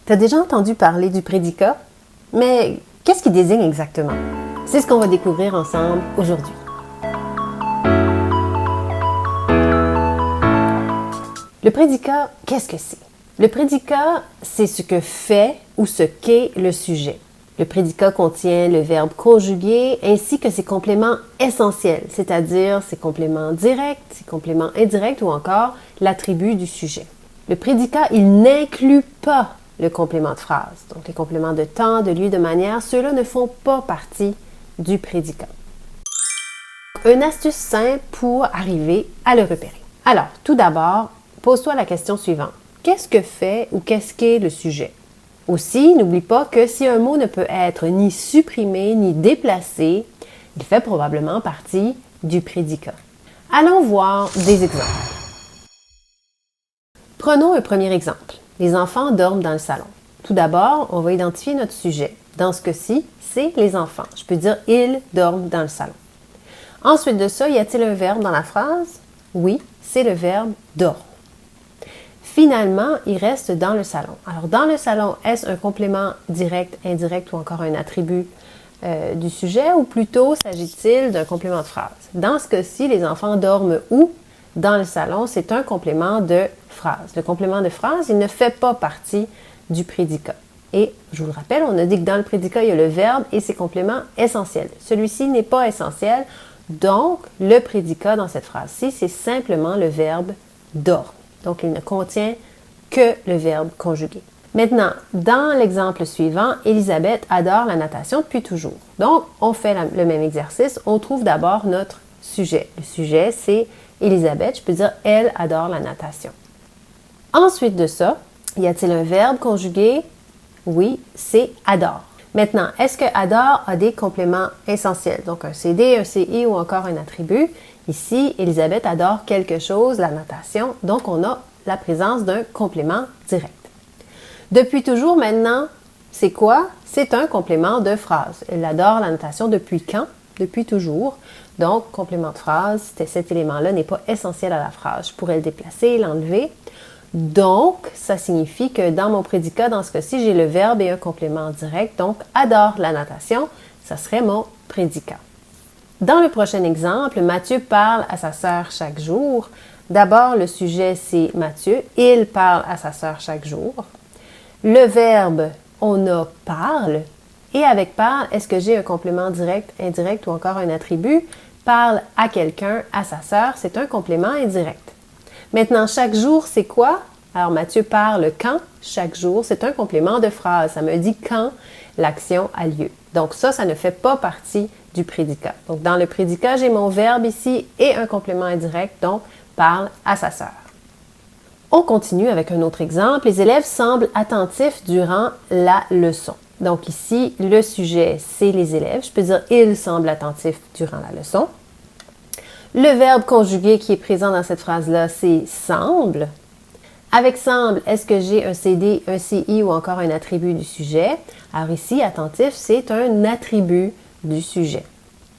Tu as déjà entendu parler du prédicat? Mais qu'est-ce qu'il désigne exactement? C'est ce qu'on va découvrir ensemble aujourd'hui. Le prédicat, qu'est-ce que c'est? Le prédicat, c'est ce que fait ou ce qu'est le sujet. Le prédicat contient le verbe conjugué ainsi que ses compléments essentiels, c'est-à-dire ses compléments directs, ses compléments indirects ou encore l'attribut du sujet. Le prédicat, il n'inclut pas le complément de phrase. Donc, les compléments de temps, de lieu, de manière, ceux-là ne font pas partie du prédicat. Une astuce simple pour arriver à le repérer. Alors, tout d'abord, pose-toi la question suivante. Qu'est-ce que fait ou qu'est-ce qu'est le sujet? Aussi, n'oublie pas que si un mot ne peut être ni supprimé ni déplacé, il fait probablement partie du prédicat. Allons voir des exemples. Prenons un premier exemple. Les enfants dorment dans le salon. Tout d'abord, on va identifier notre sujet. Dans ce cas-ci, c'est les enfants. Je peux dire « ils dorment dans le salon ». Ensuite de ça, y a-t-il un verbe dans la phrase? Oui, c'est le verbe « dort ». Finalement, il reste dans le salon. Alors, dans le salon, est-ce un complément direct, indirect ou encore un attribut du sujet ou plutôt s'agit-il d'un complément de phrase? Dans ce cas-ci, les enfants dorment où? Dans le salon, c'est un complément de phrase. Le complément de phrase, il ne fait pas partie du prédicat. Et, je vous le rappelle, on a dit que dans le prédicat, il y a le verbe et ses compléments essentiels. Celui-ci n'est pas essentiel, donc le prédicat dans cette phrase-ci, c'est simplement le verbe « dort ». Donc, il ne contient que le verbe conjugué. Maintenant, dans l'exemple suivant, Elisabeth adore la natation depuis toujours. Donc, on fait le même exercice. On trouve d'abord notre sujet. Le sujet, c'est Elisabeth. Je peux dire « elle adore la natation ». Ensuite de ça, y a-t-il un verbe conjugué? Oui, c'est « adore ». Maintenant, est-ce que « adore » a des compléments essentiels? Donc, un CD, un CI ou encore un attribut. Ici, Elisabeth adore quelque chose, la natation, donc on a la présence d'un complément direct. Depuis toujours, maintenant, c'est quoi? C'est un complément de phrase. Elle adore la natation depuis quand? Depuis toujours. Donc, complément de phrase, cet élément-là n'est pas essentiel à la phrase. Je pourrais le déplacer, l'enlever. Donc, ça signifie que dans mon prédicat, dans ce cas-ci, j'ai le verbe et un complément direct. Donc, adore la natation, ça serait mon prédicat. Dans le prochain exemple, Mathieu parle à sa sœur chaque jour. D'abord, le sujet, c'est Mathieu. Il parle à sa sœur chaque jour. Le verbe, on a parle. Et avec parle, est-ce que j'ai un complément direct, indirect ou encore un attribut? Parle à quelqu'un, à sa sœur, c'est un complément indirect. Maintenant, chaque jour, c'est quoi? Alors, Mathieu parle quand? Chaque jour, c'est un complément de phrase. Ça me dit quand l'action a lieu. Donc ça ne fait pas partie du prédicat. Donc, dans le prédicat, j'ai mon verbe ici et un complément indirect, donc parle à sa sœur. On continue avec un autre exemple. Les élèves semblent attentifs durant la leçon. Donc ici, le sujet, c'est les élèves. Je peux dire « ils semblent attentifs durant la leçon ». Le verbe conjugué qui est présent dans cette phrase-là, c'est « semble ». Avec semble, est-ce que j'ai un CD, un CI ou encore un attribut du sujet? Alors ici, attentif, c'est un attribut du sujet.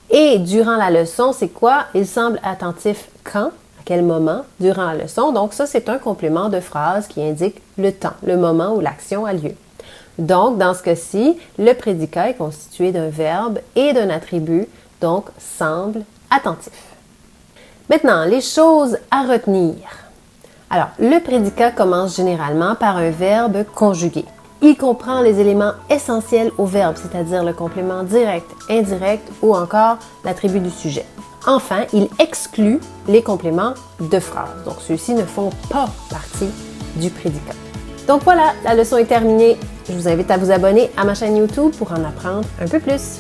Et durant la leçon, c'est quoi? Il semble attentif quand? À quel moment? Durant la leçon. Donc ça, c'est un complément de phrase qui indique le temps, le moment où l'action a lieu. Donc, dans ce cas-ci, le prédicat est constitué d'un verbe et d'un attribut, donc semble attentif. Maintenant, les choses à retenir. Alors, le prédicat commence généralement par un verbe conjugué. Il comprend les éléments essentiels au verbe, c'est-à-dire le complément direct, indirect ou encore l'attribut du sujet. Enfin, il exclut les compléments de phrase. Donc, ceux-ci ne font pas partie du prédicat. Donc voilà, la leçon est terminée. Je vous invite à vous abonner à ma chaîne YouTube pour en apprendre un peu plus.